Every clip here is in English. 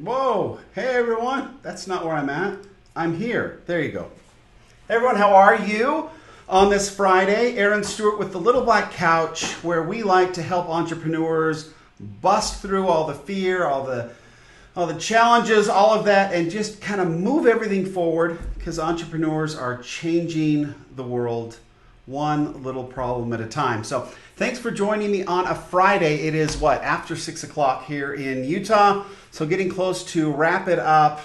Whoa, hey everyone. That's not where I'm at. I'm here. There you go. Hey everyone, how are you? On this Friday, Aaron Stewart with the Little Black Couch, where we like to help entrepreneurs bust through all the fear, all the challenges, all of that, and just kind of move everything forward because entrepreneurs are changing the world one little problem at a time. So thanks for joining me on a Friday. It is after 6 o'clock here in Utah. So getting close to wrap it up.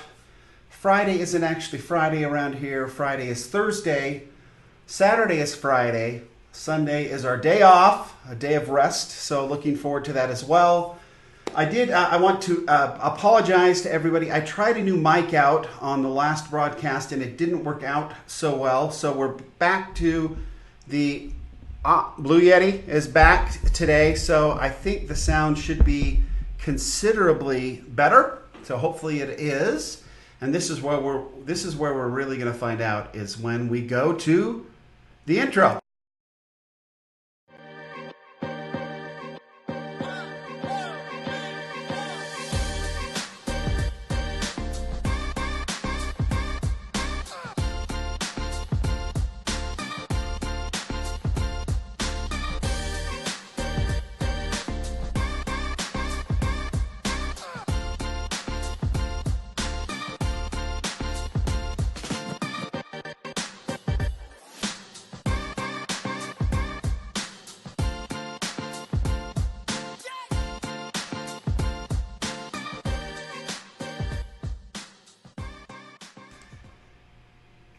Friday isn't actually Friday around here. Friday is Thursday. Saturday is Friday. Sunday is our day off, a day of rest. So looking forward to that as well. I want to apologize to everybody. I tried a new mic out on the last broadcast and it didn't work out so well. So we're back to the Blue Yeti is back today. So I think the sound should be considerably better. So hopefully it is. And this is where we're really going to find out is when we go to the intro.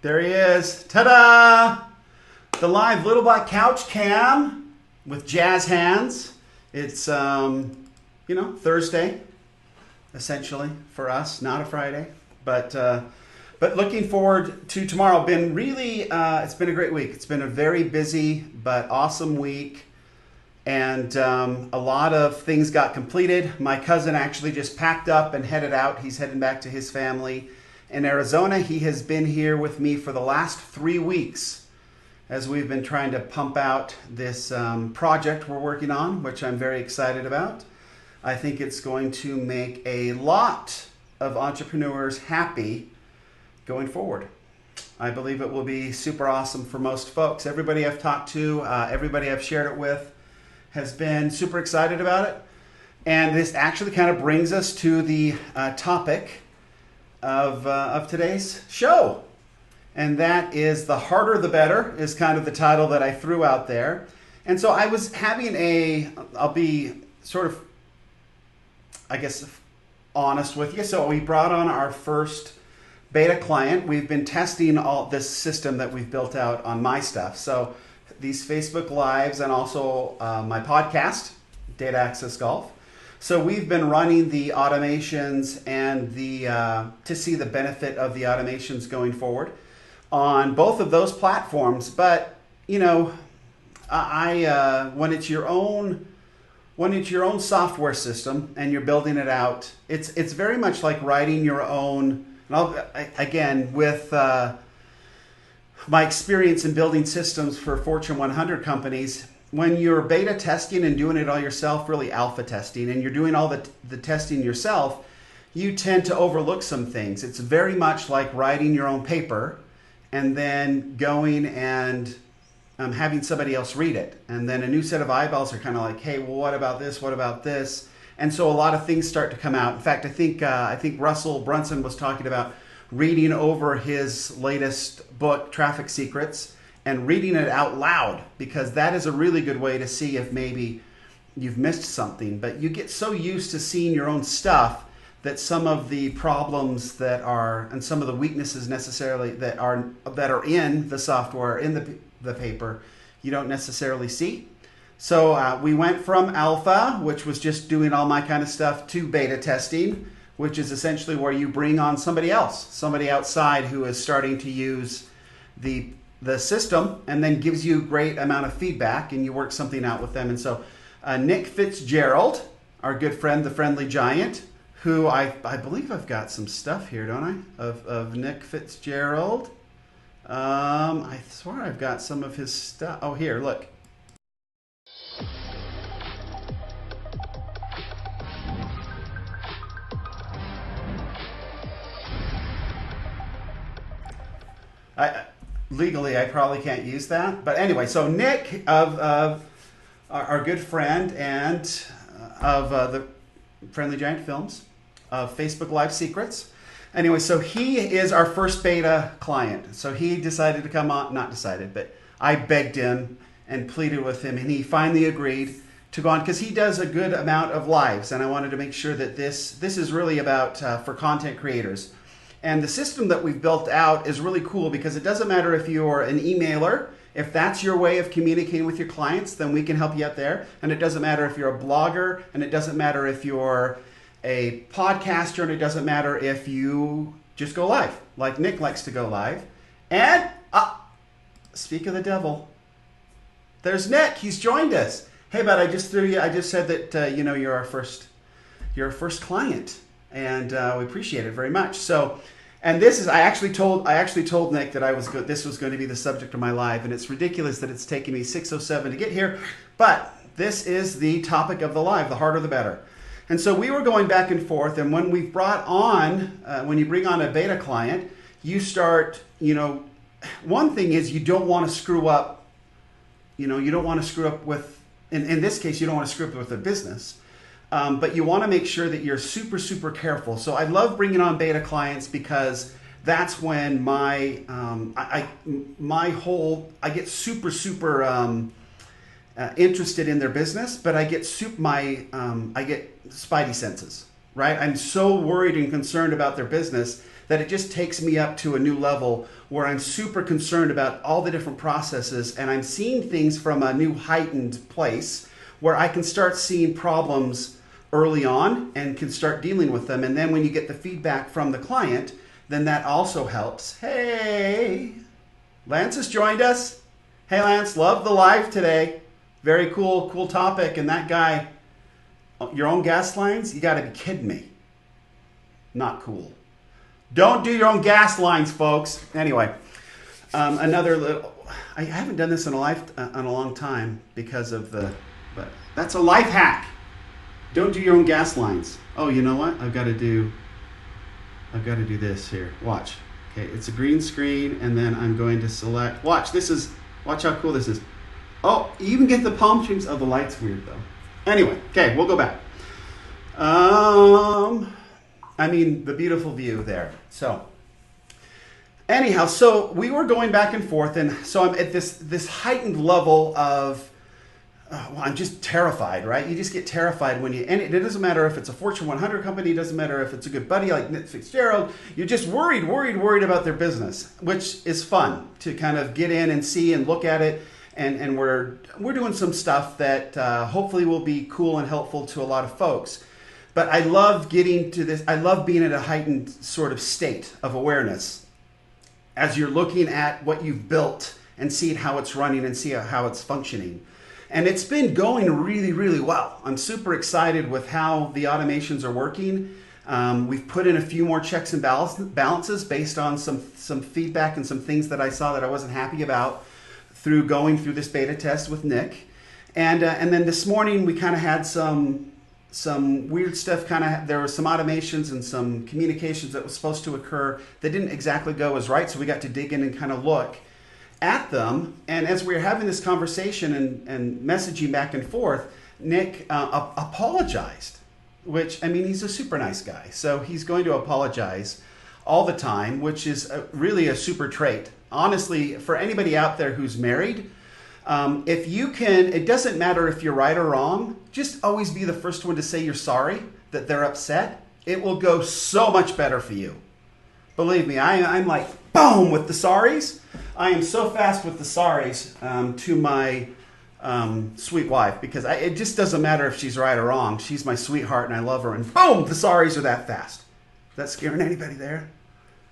There he is. Ta-da! The live Little Black Couch cam with jazz hands. It's, Thursday, essentially, for us. Not a Friday. But looking forward to tomorrow. It's been a great week. It's been a very busy but awesome week. And a lot of things got completed. My cousin actually just packed up and headed out. He's heading back to his family in Arizona. He has been here with me for the last 3 weeks as we've been trying to pump out this project we're working on, which I'm very excited about. I think it's going to make a lot of entrepreneurs happy going forward. I believe it will be super awesome for most folks. Everybody I've talked to, everybody I've shared it with has been super excited about it. And this actually kind of brings us to the topic of today's show. And that is The Harder the Better is kind of the title that I threw out there. And so I was having I'll be sort of, I guess, honest with you. So we brought on our first beta client. We've been testing all this system that we've built out on my stuff. So these Facebook Lives and also my podcast, Data Access Golf. So we've been running the automations and to see the benefit of the automations going forward on both of those platforms. But when it's your own software system and you're building it out, it's very much like writing your own. And with my experience in building systems for Fortune 100 companies. When you're beta testing and doing it all yourself, really alpha testing, and you're doing all the testing yourself, you tend to overlook some things. It's very much like writing your own paper and then going and having somebody else read it. And then a new set of eyeballs are kind of like, hey, well, what about this? What about this? And so a lot of things start to come out. In fact, I think Russell Brunson was talking about reading over his latest book, Traffic Secrets, and reading it out loud, because that is a really good way to see if maybe you've missed something. But you get so used to seeing your own stuff that some of the problems and some of the weaknesses necessarily that are in the software, in the paper, you don't necessarily see. So we went from alpha, which was just doing all my kind of stuff, to beta testing, which is essentially where you bring on somebody else, somebody outside who is starting to use the system and then gives you a great amount of feedback and you work something out with them. And so Nick Fitzgerald, our good friend, the Friendly Giant, who I believe I've got some stuff here, don't I? Of Nick Fitzgerald. I swear I've got some of his stuff. Oh, here, look. I legally I probably can't use that. But anyway, so Nick of our good friend and of the Friendly Giant Films of Facebook Live Secrets. Anyway, so he is our first beta client. So he decided to come on, not decided, but I begged him and pleaded with him, and he finally agreed to go on because he does a good amount of lives, and I wanted to make sure that this is really about for content creators. And the system that we've built out is really cool because it doesn't matter if you're an emailer, if that's your way of communicating with your clients, then we can help you out there. And it doesn't matter if you're a blogger, and it doesn't matter if you're a podcaster, and it doesn't matter if you just go live, like Nick likes to go live. And speak of the devil, there's Nick. He's joined us. Hey, bud, I just said that you're our first client, and we appreciate it very much. So, and this is I actually told Nick that this was going to be the subject of my live, and it's ridiculous that it's taken me 6:07 to get here, but this is the topic of the live. The harder, the better. And so we were going back and forth, and when we brought on, when you bring on a beta client, you start, one thing is you don't want to screw up, you don't want to screw up with, in this case, you don't want to screw up with a business, but you want to make sure that you're super, super careful. So I love bringing on beta clients because that's when I get super, super interested in their business, but I get I get spidey senses, right? I'm so worried and concerned about their business that it just takes me up to a new level where I'm super concerned about all the different processes, and I'm seeing things from a new heightened place where I can start seeing problems early on and can start dealing with them. And then when you get the feedback from the client, then that also helps. Hey, Lance has joined us. Hey, Lance, love the live today. Very cool topic. And that guy, your own gas lines? You got to be kidding me. Not cool. Don't do your own gas lines, folks. Anyway, another little. I haven't done this in a long time because of but that's a life hack. Don't do your own gas lines. Oh, you know what? I've got to do this here. Watch. Okay, it's a green screen, and then I'm going to select. Watch how cool this is. Oh, you even get the palm trees. Oh, the light's weird though. Anyway, okay, we'll go back. The beautiful view there. So, anyhow, so we were going back and forth, and so I'm at this heightened level of, I'm just terrified, right? You just get terrified when and it doesn't matter if it's a Fortune 100 company, it doesn't matter if it's a good buddy like Nick Fitzgerald, you're just worried about their business, which is fun to kind of get in and see and look at it. And we're doing some stuff that hopefully will be cool and helpful to a lot of folks. But I love getting to this. I love being at a heightened sort of state of awareness as you're looking at what you've built and seeing how it's running and see how it's functioning. And it's been going really, really well. I'm super excited with how the automations are working. We've put in a few more checks and balances based on some feedback and some things that I saw that I wasn't happy about through going through this beta test with Nick. And then this morning we kind of had some weird stuff. There were some automations and some communications that was supposed to occur that didn't exactly go as right. So we got to dig in and kind of look at them. And as we were having this conversation and messaging back and forth, Nick apologized, which, he's a super nice guy. So he's going to apologize all the time, which is really a super trait. Honestly, for anybody out there who's married, if you can, it doesn't matter if you're right or wrong, just always be the first one to say you're sorry, that they're upset. It will go so much better for you. Believe me, I'm like, boom, with the sorries. I am so fast with the sorries to my sweet wife, because it just doesn't matter if she's right or wrong. She's my sweetheart and I love her, and boom, the sorries are that fast. Is that scaring anybody there?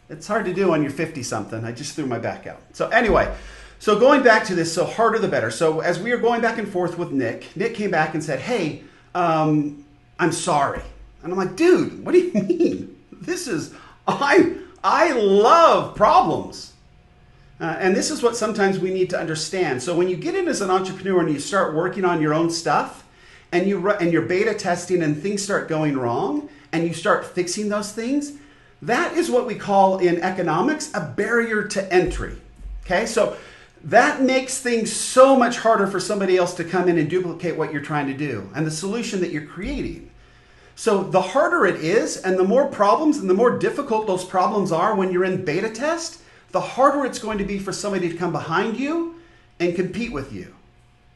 It's hard to do when you're 50-something. I just threw my back out. So anyway, so going back to this, so harder the better. So as we were going back and forth with Nick came back and said, hey, I'm sorry. And I'm like, dude, what do you mean? I love problems. And this is what sometimes we need to understand. So when you get in as an entrepreneur and you start working on your own stuff and you're beta testing and things start going wrong and you start fixing those things, That is what we call in economics a barrier to entry. Okay, so that makes things so much harder for somebody else to come in and duplicate what you're trying to do and the solution that you're creating. So the harder it is, and the more problems and the more difficult those problems are when you're in beta test, the harder it's going to be for somebody to come behind you and compete with you,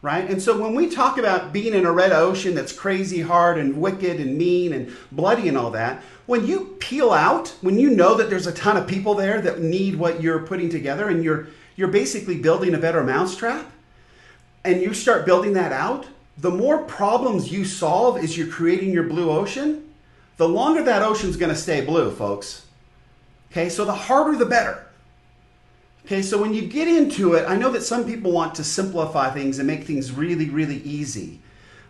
right? And so when we talk about being in a red ocean that's crazy hard and wicked and mean and bloody and all that, when you peel out, when you know that there's a ton of people there that need what you're putting together, and you're basically building a better mousetrap, and you start building that out, the more problems you solve as you're creating your blue ocean, the longer that ocean's going to stay blue, folks. Okay, so the harder the better. Okay, so when you get into it, I know that some people want to simplify things and make things really, really easy.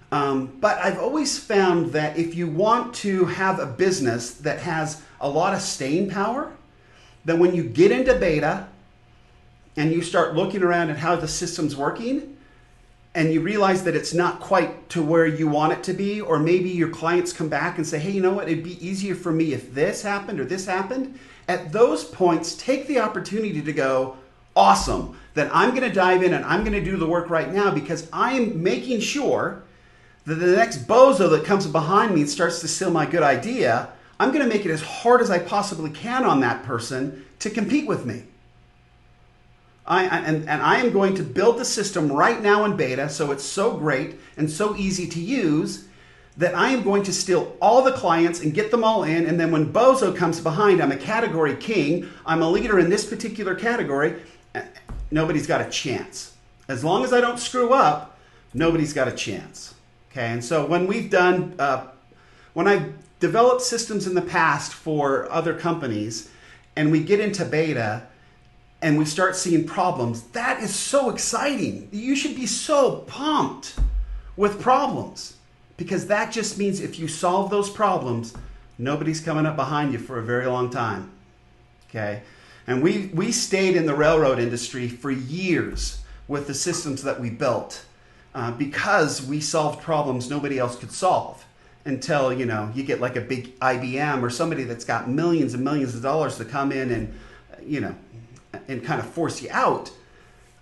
But I've always found that if you want to have a business that has a lot of staying power, then when you get into beta and you start looking around at how the system's working, and you realize that it's not quite to where you want it to be, or maybe your clients come back and say, hey, you know what, it'd be easier for me if this happened or this happened. At those points, take the opportunity to go, awesome, then I'm going to dive in and I'm going to do the work right now, because I'm making sure that the next bozo that comes behind me and starts to steal my good idea, I'm going to make it as hard as I possibly can on that person to compete with me. I am going to build the system right now in beta, so it's so great and so easy to use that I am going to steal all the clients and get them all in, and then when bozo comes behind, I'm a category king, I'm a leader in this particular category, nobody's got a chance. As long as I don't screw up, nobody's got a chance. Okay, and so when we've done, when I've developed systems in the past for other companies, and we get into beta, and we start seeing problems, that is so exciting. You should be so pumped with problems, because that just means if you solve those problems, nobody's coming up behind you for a very long time. Okay? And we stayed in the railroad industry for years with the systems that we built because we solved problems nobody else could solve, until, you know, you get like a big IBM or somebody that's got millions and millions of dollars to come in and, you know, and kind of force you out.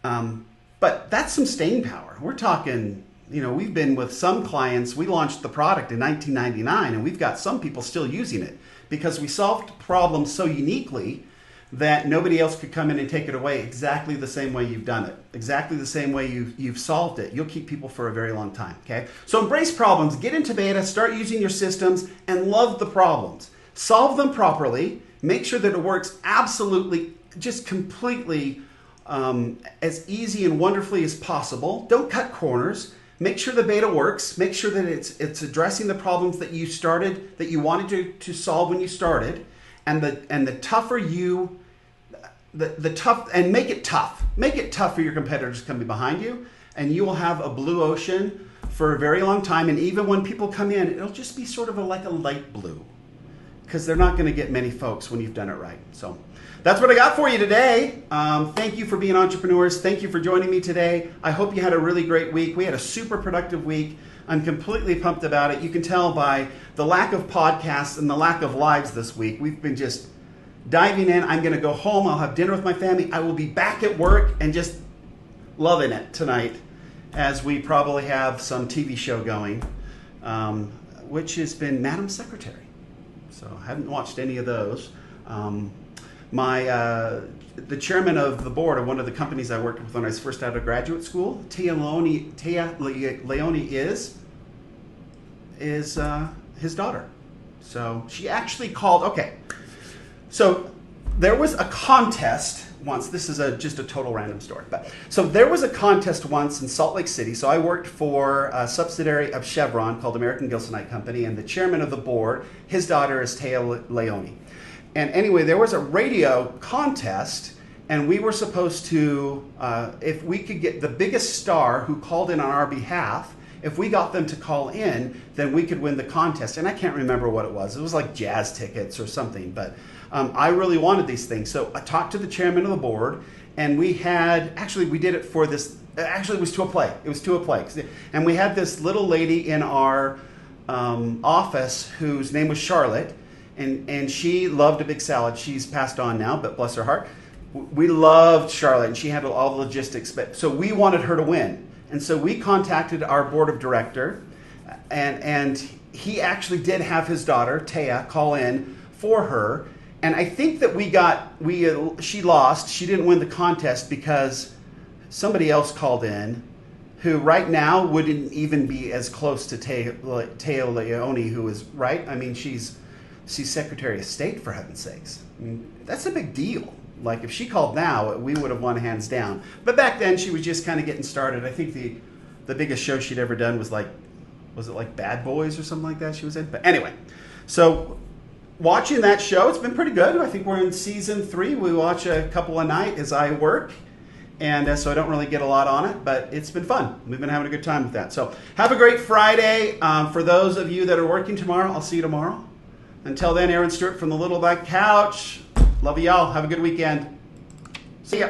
But that's some staying power. We're talking, you know, we've been with some clients, we launched the product in 1999, and we've got some people still using it because we solved problems so uniquely that nobody else could come in and take it away exactly the same way you've done it, exactly the same way you've solved it. You'll keep people for a very long time, okay? So embrace problems, get into beta, start using your systems, and love the problems. Solve them properly, make sure that it works absolutely, just completely as easy and wonderfully as possible. Don't cut corners. Make sure the beta works. Make sure that it's addressing the problems that you started, that you wanted to solve when you started. And the tougher you, the tough, and make it tough. Make it tough for your competitors coming behind you, and you will have a blue ocean for a very long time. And even when people come in, it'll just be sort of like a light blue, because they're not going to get many folks when you've done it right. So that's what I got for you today. Thank you for being entrepreneurs. Thank you for joining me today. I hope you had a really great week. We had a super productive week. I'm completely pumped about it. You can tell by the lack of podcasts and the lack of lives this week. We've been just diving in. I'm going to go home. I'll have dinner with my family. I will be back at work and just loving it tonight, as we probably have some TV show going, which has been Madam Secretary. So I haven't watched any of those. The chairman of the board of one of the companies I worked with when I was first out of graduate school, Tia Leone is his daughter. So she actually called. Okay, so there was a contest once. This is just a total random story, but so there was a contest once in Salt Lake City. So I worked for a subsidiary of Chevron called American Gilsonite Company, and the chairman of the board, his daughter is Tia Leone. And anyway, there was a radio contest, and we were supposed to, if we could get the biggest star who called in on our behalf, if we got them to call in, then we could win the contest. And I can't remember what it was. It was like jazz tickets or something, but I really wanted these things. So I talked to the chairman of the board, and we did it for this, actually it was to a play. It was to a play. And we had this little lady in our office whose name was Charlotte. and she loved a big salad. She's passed on now, but bless her heart. We loved Charlotte, and she handled all the logistics. But so we wanted her to win, and so we contacted our board of director, and he actually did have his daughter Taya call in for her. And I think that she lost. She didn't win the contest because somebody else called in, who right now wouldn't even be as close to Taya Leone, who is right. I mean, she's Secretary of State, for heaven's sakes. I mean, that's a big deal. Like, if she called now, we would have won hands down. But back then, she was just kind of getting started. I think the biggest show she'd ever done was it like Bad Boys or something like that she was in? But anyway, so watching that show, it's been pretty good. I think we're in season 3. We watch a couple a night as I work. And so I don't really get a lot on it, but it's been fun. We've been having a good time with that. So have a great Friday. For those of you that are working tomorrow, I'll see you tomorrow. Until then, Aaron Stewart from the Little Black Couch. Love y'all. Have a good weekend. See ya.